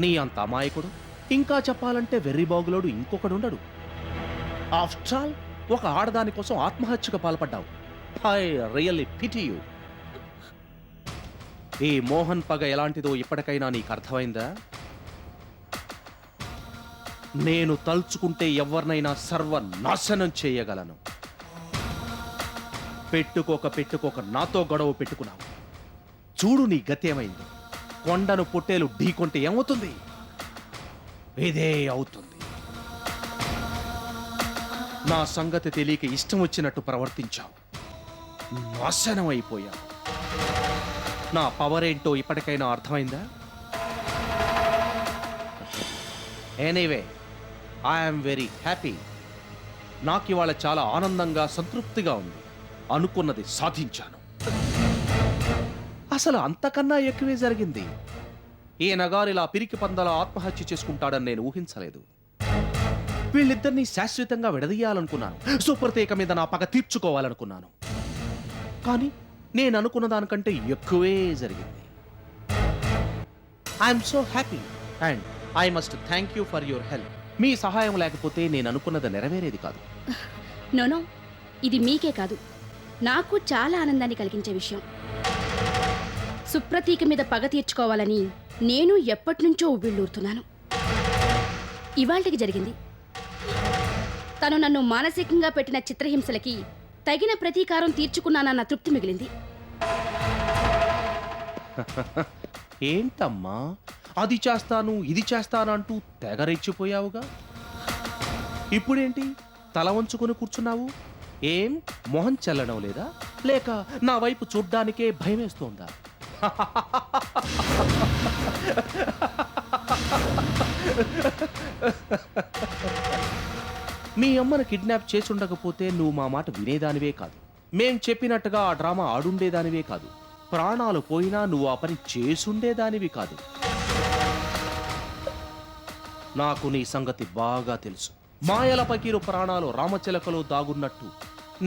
నీ అంత అమాయకుడు, ఇంకా చెప్పాలంటే వెర్రిబాగులోడు ఇంకొకడుండడు. ఆఫ్టర్ ఆల్ ఒక ఆడదాని కోసం ఆత్మహత్యకు పాల్పడ్డావు. I really pity you. ఈ మోహన్ పగ ఎలాంటిదో ఇప్పటికైనా నీకు అర్థమైందా? నేను తలుచుకుంటే ఎవరినైనా సర్వనాశనం చేయగలను. పెట్టుకోక నాతో గొడవ పెట్టుకున్నావు. చూడు నీ గతేమైంది. కొండను పొట్టేలు ఢీకొంటే ఏమవుతుంది? ఇదే అవుతుంది. నా సంగతి తెలియక ఇష్టం వచ్చినట్టు ప్రవర్తించావు. నాశనం అయిపోయావు. నా పవర్ ఏంటో ఇప్పటికైనా అర్థమైందా? Anyway, I'm very happy. నాకు ఇవాళ చాలా ఆనందంగా సంతృప్తిగా ఉంది. అనుకున్నది సాధించాను. అసలు అంతకన్నా ఎక్కువే జరిగింది. ఈ నగారిలా పిరికి పందలా ఆత్మహత్య చేసుకుంటాడని నేను ఊహించలేదు. వీళ్ళిద్దరినీ శాశ్వతంగా విడదీయాలనుకున్నాను. సుప్రతీక మీద నా పగ తీర్చుకోవాలనుకున్నాను. కానీ నేను అనుకున్న దానికంటే ఎక్కువే జరిగింది. I'm so happy and I must thank you for your help. మీ సహాయం లేకపోతే నేను అనుకున్నది నెరవేరేది కాదు. నోనో, ఇది మీకే కాదు, నాకు చాలా ఆనందాన్ని కలిగించే విషయం. సుప్రతీక మీద పగ తీర్చుకోవాలని నేను ఎప్పటినుంచో ఉవ్విళ్ళూరుతున్నాను. ఇవాళకి జరిగింది. తను నన్ను మానసికంగా పెట్టిన చిత్రహింసలకి తగిన ప్రతీకారం తీర్చుకున్నానన్న తృప్తి మిగిలింది. ఏంటమ్మా అది చేస్తాను ఇది చేస్తాను అంటూ తెగరెచ్చిపోయావుగా? ఇప్పుడేంటి తల వంచుకొని కూర్చున్నావు? ఏం మొహం చల్లడం లేదా? లేక నా వైపు చూడ్డానికే భయమేస్తోందా? మీ అమ్మను కిడ్నాప్ చేసుండకపోతే నువ్వు మా మాట వినేదానివే కాదు. మేం చెప్పినట్టుగా ఆ డ్రామా ఆడుండేదానివే కాదు. ప్రాణాలు పోయినా నువ్వు ఆ పని చేసుండేదానివి కాదు. నాకు నీ సంగతి బాగా తెలుసు. మాయల పకీరు ప్రాణాలు రామచిలకలో దాగున్నట్టు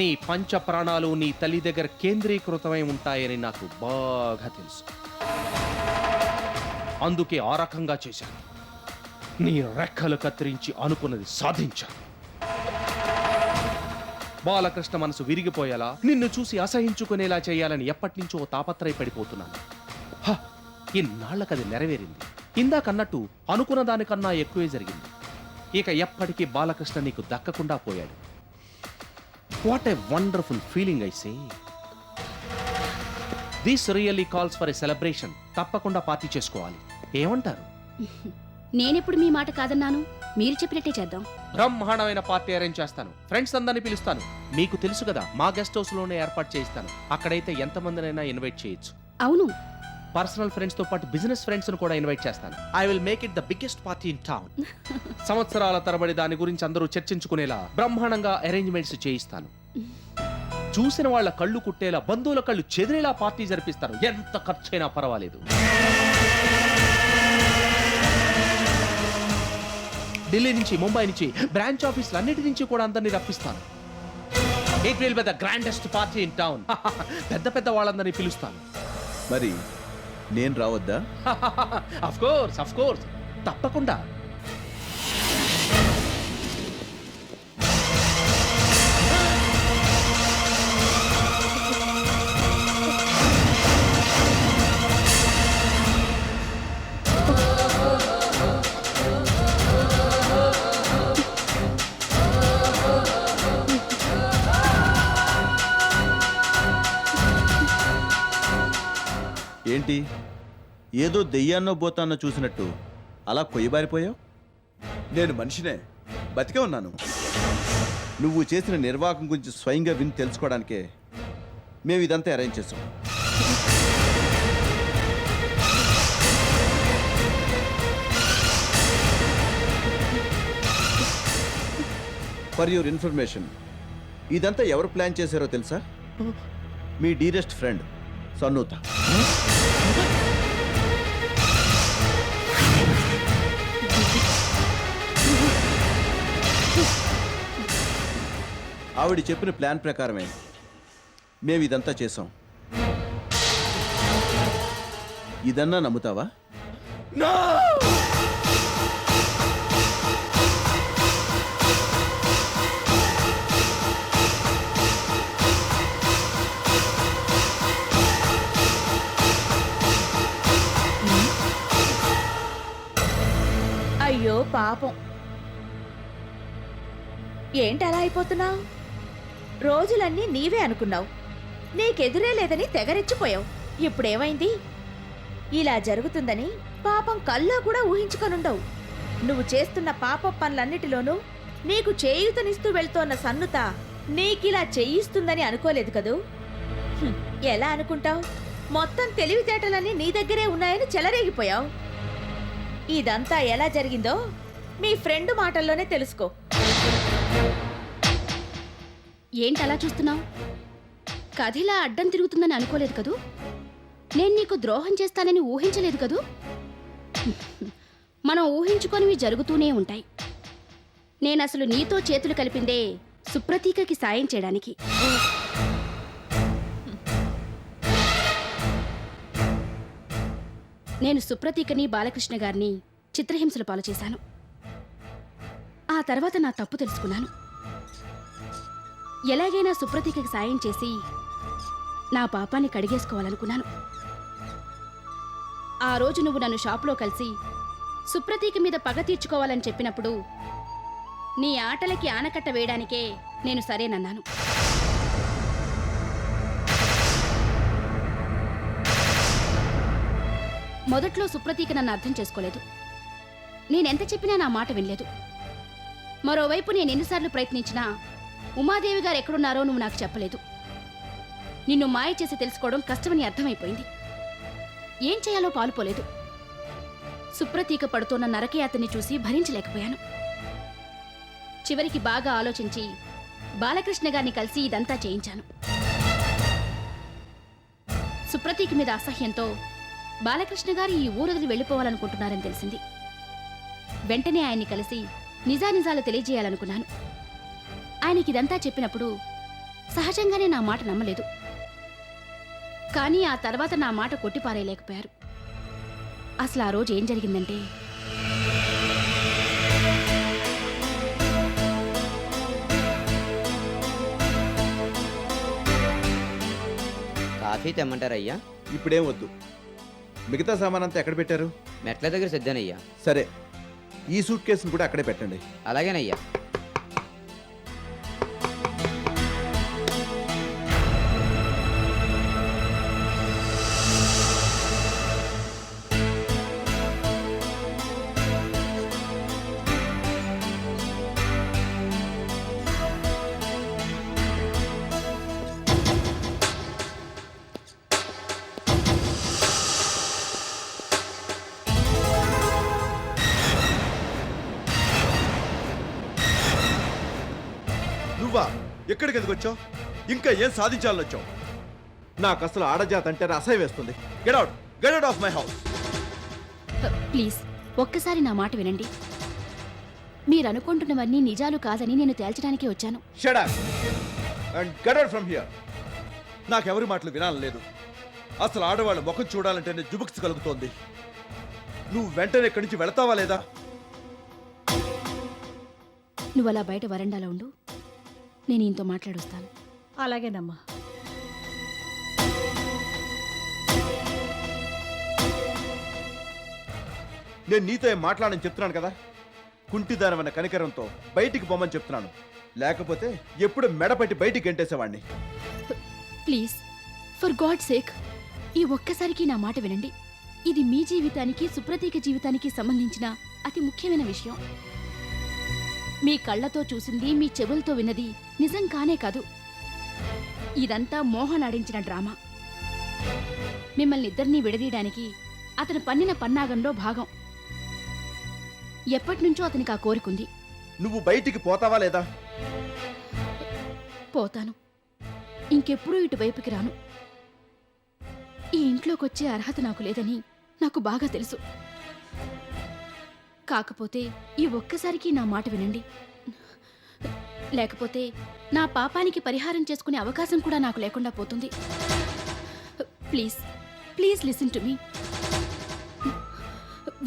నీ పంచ ప్రాణాలు నీ తల్లి దగ్గర కేంద్రీకృతమై ఉంటాయని నాకు బాగా తెలుసు. అందుకే ఆ రకంగా చేశాను. నీ రెక్కలు కత్తిరించి అనుకున్నది సాధించాను. బాలకృష్ణ మనసు విరిగిపోయేలా, నిన్ను చూసి అసహించుకునేలా చేయాలని ఎప్పటినుంచో తాపత్రయపడిపోతున్నాను. ఇన్నాళ్లకది నెరవేరింది. ఇందాకన్నట్టు అనుకున్న దానికన్నా ఎక్కువే జరిగింది. ఇక ఎప్పటికీ బాలకృష్ణ నీకు దక్కకుండా పోయాడు. What a wonderful feeling I say. This really calls for a celebration. తప్పకుండా పార్టీ చేసుకోవాలి. ఏమంటారు? నేనెప్పుడు మీ మాట కాదన్నాను? మీరు చెప్పినట్టే చేద్దాం. బ్రహ్మాండమైన పార్టీ అరేంజ్ చేస్తాను. ఫ్రెండ్స్ అందరినీ పిలుస్తాను. మీకు తెలుసు కదా, మా గెస్ట్ హౌస్ లోనే ఏర్పాటు చేయిస్తాను. అక్కడైతే ఎంతమందినైనా ఇన్వైట్ చేయొచ్చు. అవును, పర్సనల్ ఫ్రెండ్స్ తో పాటు బిజినెస్ ఫ్రెండ్స్ ను కూడా ఇన్వైట్ చేస్తాను. I will make it the biggest party in town. సంవత్సరాల తరబడి దాని గురించి అందరూ చర్చించుకునేలా బ్రహ్మాండంగా అరేంజ్మెంట్స్ చేయిస్తాను. చూసిన వాళ్ళ కళ్ళు కుట్టేలా, బంధువుల కళ్ళు చెదిరేలా పార్టీ జరిపిస్తారు. ఎంత ఖర్చైనా పర్వాలేదు. ఢిల్లీ నుంచి, ముంబై నుంచి, బ్రాంచ్ ఆఫీసులు అన్నిటి నుంచి కూడా అందరినీ రప్పిస్తాను. It will be the grandest party in town. పెద్ద పెద్ద వాళ్ళందరినీ పిలుస్తాను. మరి నేను రావద్దా? ఆఫ్ కోర్స్ తప్పకుండా. ఏంటి, ఏదో దెయ్యాన్నో బోతాన్నో చూసినట్టు అలా కొయ్యబారిపోయావు? నేను మనిషినే, బతికే ఉన్నాను. నువ్వు చేసిన నిర్వాహకం గురించి స్వయంగా విని తెలుసుకోవడానికే మేము ఇదంతా అరేంజ్ చేసాం. ఫర్ యువర్ ఇన్ఫర్మేషన్, ఇదంతా ఎవరు ప్లాన్ చేశారో తెలుసా? మీ డీరెస్ట్ ఫ్రెండ్ సన్నూత. ఆవిడ చెప్పిన ప్లాన్ ప్రకారమే మేము ఇదంతా చేసాం. ఇదన్నా నమ్ముతావా? పాపం. ఏంటి అలా అయిపోతున్నావు? రోజులన్నీ నీవే అనుకున్నావు, నీకెదురే లేదని తెగరెచ్చిపోయావు. ఇప్పుడేమైంది? ఇలా జరుగుతుందని పాపం కల్లో కూడా ఊహించుకొనుండవు. నువ్వు చేస్తున్న పాప పనులన్నిటిలోనూ నీకు చేయూతనిస్తూ వెళ్తోన్న సన్నుత నీకిలా చేయిస్తుందని అనుకోలేదు కదూ. ఎలా అనుకుంటావు? మొత్తం తెలివితేటలన్నీ నీ దగ్గరే ఉన్నాయని చెలరేగిపోయావు. ఇదంతా ఎలా జరిగిందో మీ ఫ్రెండ్ మాటల్లోనే తెలుసుకో. ఏంటి అలా చూస్తున్నావు? కథిలా అడ్డం తిరుగుతుందని అనుకోలేదు కదూ. నేను నీకు ద్రోహం చేస్తానని ఊహించలేదు కదూ. మనం ఊహించుకొనివి జరుగుతూనే ఉంటాయి. నేనసలు నీతో చేతులు కలిపిందే సుప్రతీకకి సాయం చేయడానికి. నేను సుప్రతీకని బాలకృష్ణ గారిని చిత్రహింసల పాలు చేశాను. ఆ తర్వాత నా తప్పు తెలుసుకున్నాను. ఎలాగైనా సుప్రతీకకి సాయం చేసి నా పాపాన్ని కడిగేసుకోవాలనుకున్నాను. ఆ రోజు నువ్వు నన్ను షాపులో కలిసి సుప్రతీక మీద పగ తీర్చుకోవాలని చెప్పినప్పుడు నీ ఆటలకి ఆనకట్ట వేయడానికే నేను సరేనన్నాను. మొదట్లో సుప్రతీక నన్ను అర్థం చేసుకోలేదు. నేనెంత చెప్పినా నా మాట వినలేదు. మరోవైపు నేనెన్నిసార్లు ప్రయత్నించినా ఉమాదేవి గారు ఎక్కడున్నారో నువ్వు నాకు చెప్పలేదు. నిన్ను మాయ చేసి తెలుసుకోవడం కష్టమని అర్థమైపోయింది. ఏం చేయాలో పాలుపోలేదు. సుప్రతీక పడుతోన్న నరకయాతని చూసి భరించలేకపోయాను. చివరికి బాగా ఆలోచించి బాలకృష్ణ గారిని కలిసి ఇదంతా చేయించాను. సుప్రతీక మీద అసహ్యంతో బాలకృష్ణ గారు ఈ ఊరొదిలి వెళ్ళిపోవాలనుకుంటున్నారని తెలిసింది. వెంటనే ఆయన్ని కలిసి నిజానిజాలు తెలియజేయాలనుకున్నాను. ఆయనకి ఇదంతా చెప్పినప్పుడు సహజంగానే నా మాట నమ్మలేదు. కానీ ఆ తర్వాత నా మాట కొట్టిపారేయలేకపోయారు. అసలు ఆ రోజు ఏం జరిగిందంటే, కాఫీ తెమ్మంటారయ్యా? ఇప్పుడేం వద్దు. మిగతా సామాన్ అంతా ఎక్కడ పెట్టారు? మెట్ల దగ్గర సర్దానయ్యా. సరే, ఈ సూట్ కేసును కూడా అక్కడే పెట్టండి. అలాగేనయ్యా. నువ్వా? ఎక్కడికి ఎందుకు వచ్చావు? ఇంకా ఏం సాధించాలని వచ్చావు? నాకు అసలు ఆడజాత అంటే అసహ్యం వేస్తుంది. Get out of my house. Please ఒక్కసారి నా మాట వినండి. మీరనుకుంటున్నవన్నీ నిజాలు కాదని నేను తేల్చడానికే వచ్చాను. Shut up and get out from here. నాకెవరి మాటలు వినాలని లేదు. అసలు ఆడవాళ్ళ ముఖం చూడాలంటేనే జుబుక్స్ కలుగుతోంది. నువ్వు వెంటనే ఇక్కడి నుంచి వెళతావా లేదా? నువ్వు అలా బయట వరండాలో ఉండు, నేను ఈయనతో మాట్లాడొస్తాను. అలాగేనమ్మా. నేను నీతో ఏం మాట్లాడని చెప్తున్నాను కదా. కుంటిదానమైన కనికరంతో బయటికి పొమ్మని చెప్తున్నాను. లేకపోతే ఎప్పుడు మెడపట్టి బయటికి గంటేసేవాడిని. ప్లీజ్ ఫర్ గాడ్ సేక్ ఈ ఒక్కసారికి నా మాట వినండి. ఇది మీ జీవితానికి సుప్రతీక జీవితానికి సంబంధించిన అతి ముఖ్యమైన విషయం. మీ కళ్ళతో చూసింది, మీ చెవులతో విన్నది నిజం కానే కాదు. ఇదంతా మోహన్ ఆడించిన డ్రామా. మిమ్మల్ని ఇద్దరినీ విడదీయడానికి అతను పన్నిన పన్నాగంలో భాగం. ఎప్పటినుంచో అతనికి ఆ కోరికుంది. నువ్వు బయటికి పోతావా లేదా? పోతాను. ఇంకెప్పుడూ ఇటువైపుకి రాను. ఈ ఇంట్లోకొచ్చే అర్హత నాకు లేదని నాకు బాగా తెలుసు. కాకపోతే ఈ ఒక్కసారికి నా మాట వినండి. లేకపోతే నా పాపానికి పరిహారం చేసుకునే అవకాశం కూడా నాకు లేకుండా పోతుంది. Please please listen to me.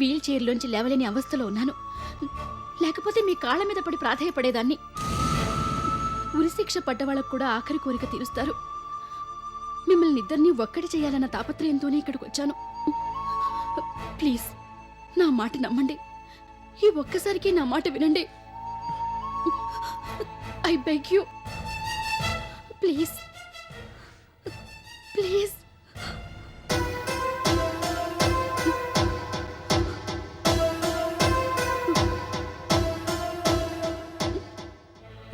Wheel చైర్లోంచి లేవలేని అవస్థలో ఉన్నాను. లేకపోతే మీ కాళ్ళ మీద పడి ప్రాధేయపడేదాన్ని. ఉరిశిక్ష పడ్డవాళ్ళకు కూడా ఆఖరి కోరిక తీరుస్తారు. మిమ్మల్ని ఇద్దరినీ ఒక్కటి చేయాలన్న తాపత్రయంతోనే ఇక్కడికి వచ్చాను. ప్లీజ్ నా మాట నమ్మండి. ఈ ఒక్కసారికి నా మాట వినండి. I beg you, please please.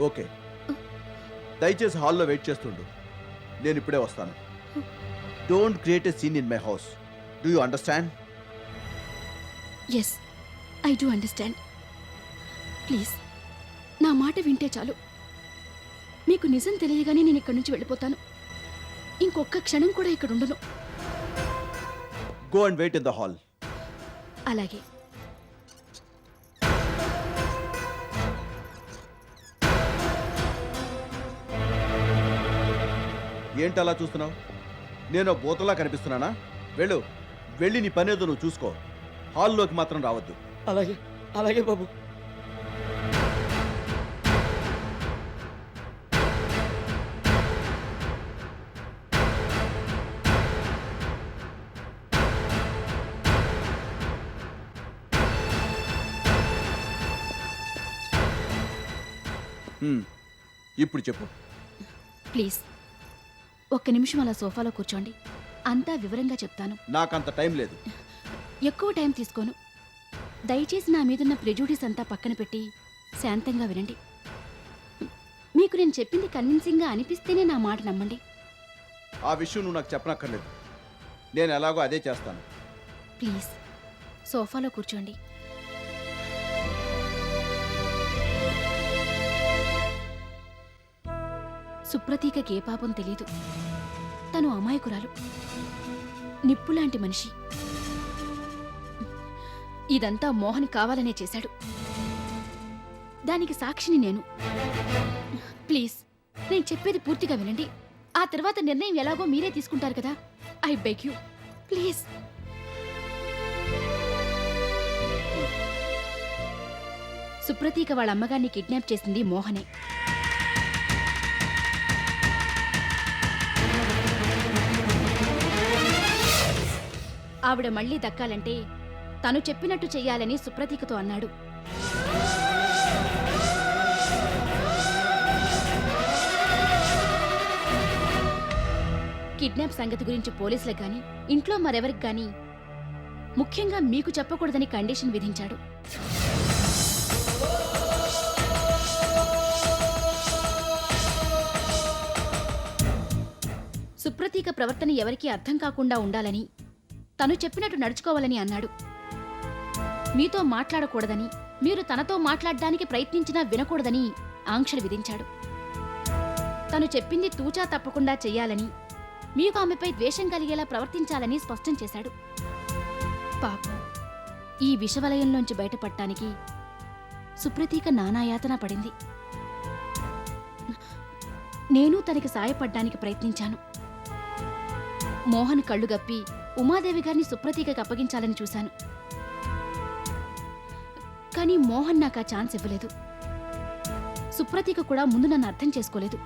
Okay, దయచేసి హాల్లో వెయిట్ చేస్తుండు. నేను ఇప్పుడే వస్తాను. Don't create a scene in my house. Do you understand? Yes, I do understand. Please నా మాట వింటే చాలు. మీకు నిజం తెలియగానే నేను ఇక్కడి నుంచి వెళ్ళిపోతాను. ఇంకొక్క క్షణం కూడా ఇక్కడ ఉండను. Go and wait in the hall. అలాగే. ఏంటి అలా చూస్తున్నావు? నేను బోతలా కనిపిస్తున్నానా? వెళ్ళు, వెళ్ళి నీ పనేదో నువ్వు చూసుకో. హాల్లోకి మాత్రం రావద్దు. అలాగే అలాగే బాబు. ఇప్పుడు చెప్పు. ప్లీజ్ ఒక్క నిమిషం అలా సోఫాలో కూర్చోండి. అంతా వివరంగా చెప్తాను. నాకంత టైం లేదు. ఎక్కువ టైం తీసుకోను. దయచేసి నా మీదున్న ప్రెజుడిస్ అంతా పక్కన పెట్టి శాంతంగా వినండి. మీకు నేను చెప్పింది కన్విన్సింగ్గా అనిపిస్తేనే నా మాట నమ్మండి. ఆ విషయం నువ్వు నాకు చెప్పనక్కర్లేదు. నేను ఎలాగో అదే చేస్తాను. ప్లీజ్ సోఫాలో కూర్చోండి. సుప్రతీకకి ఏ పాపం తెలీదు. తను అమాయకురాలు, నిప్పులాంటి మనిషి. ఇదంతా మోహన్ కావాలనే చేశాడు. దానికి సాక్షిని నేను. ప్లీజ్ నేను చెప్పేది పూర్తిగా వినండి. ఆ తర్వాత నిర్ణయం ఎలాగో మీరే తీసుకుంటారు కదా. I beg you, please. Supratika వాళ్ళ అమ్మగారిని కిడ్నాప్ చేసింది మోహనే. ఆవిడ మళ్లీ దక్కాలంటే తను చెప్పినట్టు చెయ్యాలని సుప్రతీకతో అన్నాడు. కిడ్నాప్ సంగతి గురించి పోలీసులకు గాని, ఇంట్లో మరెవరికి గాని, ముఖ్యంగా మీకు చెప్పకూడదని కండిషన్ విధించాడు. సుప్రతీక ప్రవర్తన ఎవరికీ అర్థం కాకుండా ఉండాలని, తను చెప్పినట్టు నడుచుకోవాలని అన్నాడు. మీతో మాట్లాడకూడదని, మీరు తనతో మాట్లాడడానికి ప్రయత్నించినా వినకూడదని ఆంక్షలు విధించాడు. తను చెప్పింది తూచా తప్పకుండా చెయ్యాలని, మీకు ఆమెపై ద్వేషం కలిగేలా ప్రవర్తించాలని స్పష్టం చేశాడు. పాపం, ఈ విషవలయంలోంచి బయటపడటానికి సుప్రతీక నానాయాతన పడింది. నేను తనకి సాయపడ్డానికి ప్రయత్నించాను. మోహన్ కళ్ళు గప్పి ఉమాదేవి గారిని సుప్రతీకకి అప్పగించాలని చూశాను. కానీ మోహన్ నాకు ఆ ఛాన్స్ ఇవ్వలేదు. సుప్రతీక కూడా ముందు నన్ను అర్థం చేసుకోలేదు.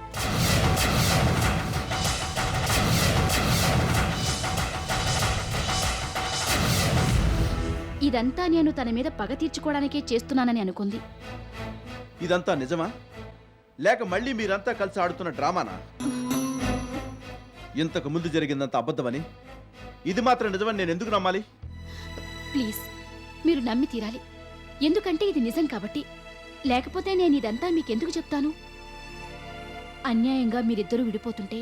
ఇదంతా నేను తన మీద పగ తీర్చుకోవడానికే చేస్తున్నానని అనుకుంది. ఇదంతా నిజమా, లేక మళ్ళీ మీరంతా కలిసి ఆడుతున్న డ్రామానా? ఇంతకు ముందు జరిగిందంత అబద్ధమని, ఇది మాత్రం నిజమని నేను ఎందుకు నమ్మాలి? ప్లీజ్ మీరు నమ్మి తీరాలి. ఎందుకంటే ఇది నిజం కాబట్టి. లేకపోతే నేను ఇదంతా మీకెందుకు చెప్తాను? అన్యాయంగా మీరిద్దరూ విడిపోతుంటే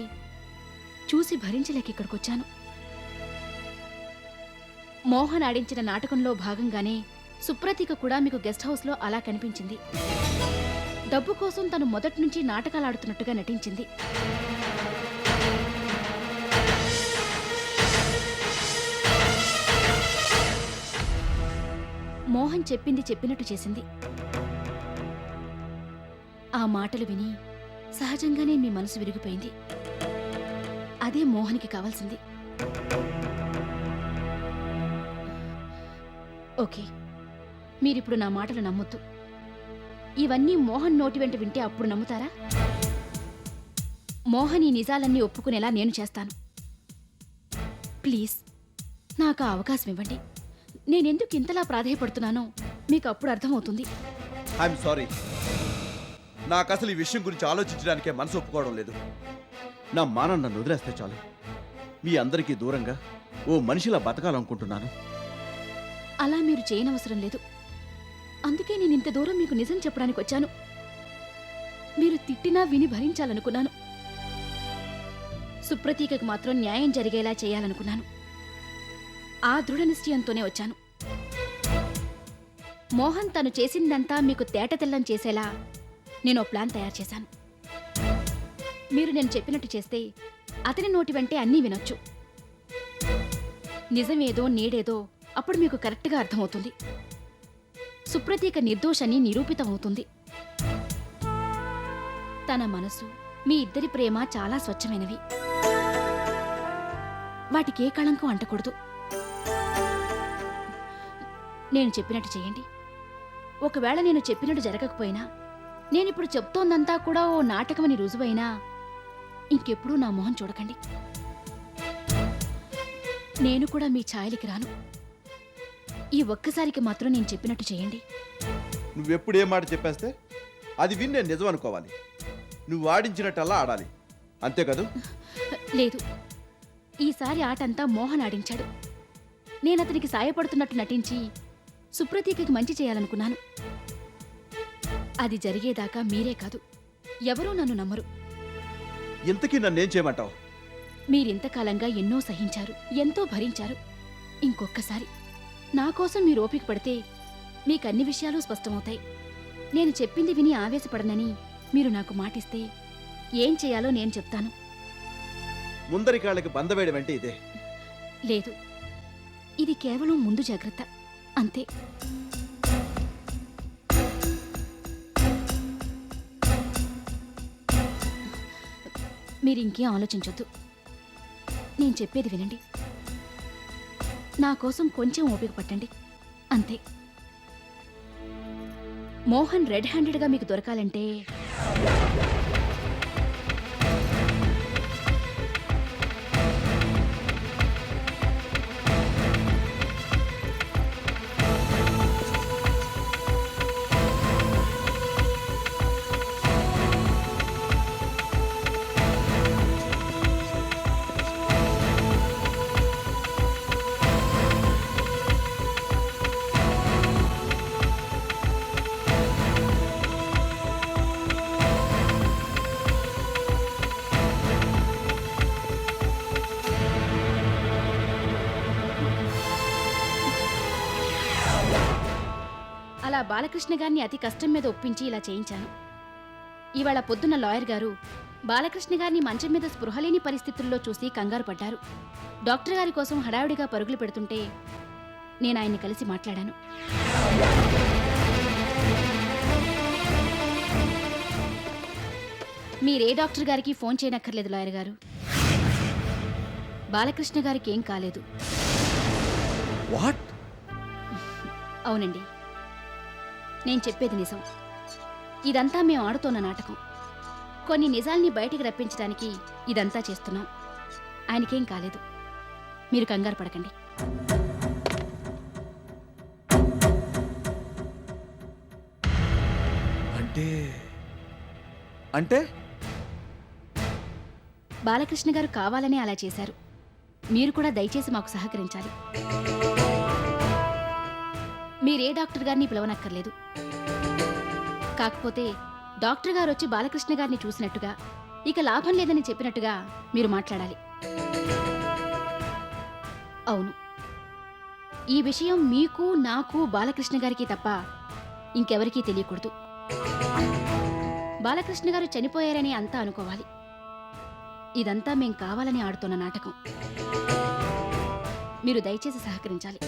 చూసి భరించలేక ఇక్కడికొచ్చాను. మోహన్ ఆడించిన నాటకంలో భాగంగానే సుప్రతీక కూడా మీకు గెస్ట్ హౌస్లో అలా కనిపించింది. డబ్బు కోసం తను మొదటి నుంచి నాటకాలాడుతున్నట్టుగా నటించింది. మోహన్ చెప్పింది చెప్పినట్టు చేసింది. ఆ మాటలు విని సహజంగానే మీ మనసు విరిగిపోయింది. అదే మోహన్కి కావాల్సింది. ఓకే, మీరిప్పుడు నా మాటలు నమ్మొద్దు. ఇవన్నీ మోహన్ నోటి వెంట వింటే అప్పుడు నమ్ముతారా? మోహన్ ఈ నిజాలన్నీ ఒప్పుకునేలా నేను చేస్తాను. ప్లీజ్ నాకు ఆ అవకాశం ఇవ్వండి. నేనెందుకు ఇంతలా ప్రాధేయపడుతున్నానో మీకు అప్పుడు అర్థమవుతుంది. I'm sorry. నాకు అసలు ఈ విషయం గురించి ఆలోచించడానికే మనసు ఒప్పుకోవడం లేదు. నా మానం నన్ను వదిలేస్తే చాలు. మీ అందరికీ దూరంగా ఓ మనిషిలా బతకాలనుకుంటున్నాను. అలా మీరు చేయనవసరం లేదు. అందుకే నేను ఇంత దూరం మీకు నిజం చెప్పడానికి వచ్చాను. మీరు తిట్టినా విని భరించాలనుకున్నాను. సుప్రతీకకు మాత్రం న్యాయం జరిగేలా చేయాలనుకున్నాను. ఆ దృఢ నిశ్చయంతోనే వచ్చాను. మోహన్ తను చేసిందంతా మీకు తేటతెల్లం చేసేలా నేను ఓ ప్లాన్ తయారు చేశాను. మీరు నేను చెప్పినట్టు చేస్తే అతని నోటి వెంటే అన్నీ వినొచ్చు. నిజమేదో నీడేదో అప్పుడు మీకు కరెక్ట్గా అర్థమవుతుంది. సుప్రతీక నిర్దోషని నిరూపితమవుతుంది. తన మనసు, మీ ఇద్దరి ప్రేమ చాలా స్వచ్ఛమైనవి. వాటికే కళంకం అంటకూడదు. నేను చెప్పినట్టు చేయండి. ఒకవేళ నేను చెప్పినట్టు జరగకపోయినా, నేనిప్పుడు చెప్తోందంతా కూడా ఓ నాటకమని రుజువైనా ఇంకెప్పుడూ నా మొహం చూడకండి. నేను కూడా మీ ఛాయలికి రాను. ఈ ఒక్కసారికి మాత్రం నేను చెప్పినట్టు చేయండి. నువ్వెప్పుడు ఏ మాట చెప్పేస్తే అది విని నేను నిజం అనుకోవాలి. నువ్వు ఆడించినట్టల్లా ఆడాలి, అంతే కదూ? లేదు, ఈసారి ఆటంతా మోహన్ ఆడించాడు. నేనతనికి సాయపడుతున్నట్టు నటించి సుప్రతీకకి మంచి చేయాలనుకున్నాను. అది జరిగేదాకా మీరే కాదు, ఎవరూ నన్ను నమ్మరు. ఇంతకీ నన్నేం చేయమంటావు? మీరింతకాలంగా ఎన్నో సహించారు, ఎంతో భరించారు. ఇంకొక్కసారి నా కోసం మీరు ఓపిక పడితే మీకన్ని విషయాలు స్పష్టమవుతాయి. నేను చెప్పింది విని ఆవేశపడనని మీరు నాకు మాటిస్తే ఏం చేయాలో నేను చెప్తాను. ముందరి కాళ్ళకి బందవేయడం అంటే ఇదే? లేదు, ఇది కేవలం ముందు జాగ్రత్త అంతే. మీరింకేం ఆలోచించొద్దు. నేను చెప్పేది వినండి. నా కోసం కొంచెం ఓపిక పట్టండి, అంతే. మోహన్ రెడ్ హ్యాండెడ్గా మీకు దొరకాలంటే అలా బాలకృష్ణ గారిని అతి కష్టం మీద ఒప్పించి ఇలా చేయించాను. ఇవాళ పొద్దున్న లాయర్ గారు బాలకృష్ణ గారిని మంచం మీద స్పృహలేని పరిస్థితుల్లో చూసి కంగారు పడ్డారు. డాక్టర్ గారి కోసం హడావిడిగా పరుగులు పెడుతుంటే నేను ఆయన్ని కలిసి మాట్లాడాను. మీరే డాక్టర్ గారికి ఫోన్ చేయనక్కర్లేదు లాయర్ గారు. బాలకృష్ణ గారికి ఏం కాలేదు. వాట్? అవునండి, నేను చెప్పేది నిజం. ఇదంతా మేము ఆడుతోన్న నాటకం. కొన్ని నిజాల్ని బయటికి రప్పించడానికి ఇదంతా చేస్తున్నాం. ఆయనకేం కాలేదు, మీరు కంగారు పడకండి. అంటే అంటే బాలకృష్ణ గారు కావాలనే అలా చేశారు. మీరు కూడా దయచేసి మాకు సహకరించాలి. మీరే డాక్టర్ గారిని పిలవనక్కర్లేదు. కాకపోతే డాక్టర్ గారు వచ్చి బాలకృష్ణ గారిని చూసినట్టుగా, ఇక లాభం లేదని చెప్పినట్టుగా మీరు మాట్లాడాలి. అవును, ఈ విషయం మీకు, నాకు, బాలకృష్ణ గారికి తప్ప ఇంకెవరికీ తెలియకూడదు. బాలకృష్ణ గారు చనిపోయారని అంతా అనుకోవాలి. ఇదంతా మేం కావాలని ఆడుతున్న నాటకం. మీరు దయచేసి సహకరించాలి.